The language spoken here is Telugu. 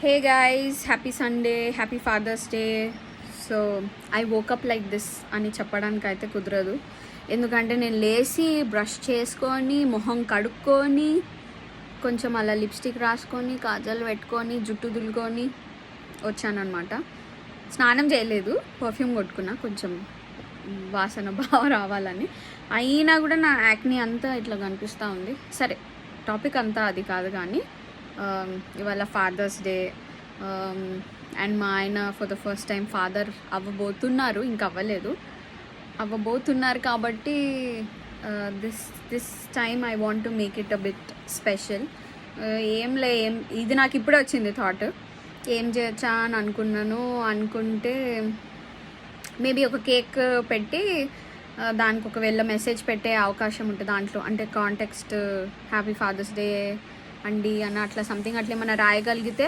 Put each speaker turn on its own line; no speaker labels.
Hey guys, happy Sunday, happy father's day. So I woke up like this అని చెప్పడానికి అయితే కుదరదు, ఎందుకంటే నేను లేచి బ్రష్ చేసుకొని మొహం కడుక్కొని కొంచెం అలా లిప్స్టిక్ రాసుకొని కాజల్ పెట్టుకొని జుట్టు దులుకొని వచ్చానమాట. స్నానం చేయలేదు, పర్ఫ్యూమ్ కొట్టుకున్నా కొంచెం వాసన బాగా రావాలని. అయినా కూడా నా యాక్ని అంతా ఇట్లా కనిపిస్తూ ఉంది. సరే, టాపిక్ అంతా అది కాదు కానీ ఇవాళ ఫాదర్స్ డే అండ్ మా ఆయన for the first time father అవ్వబోతున్నారు, ఇంకా అవ్వబోతున్నారు కాబట్టి this time I want to make it a bit special. ఇది నాకు ఇప్పుడే వచ్చింది థాట్, ఏం చేయొచ్చా అని అనుకుంటే మేబీ ఒక కేక్ పెట్టి దానికి ఒకవేళ మెసేజ్ పెట్టే అవకాశం ఉంటుంది దాంట్లో, అంటే కాంటెక్స్ట్ హ్యాపీ ఫాదర్స్ డే అండి అని అట్లా సంథింగ్ అట్లా ఏమైనా రాయగలిగితే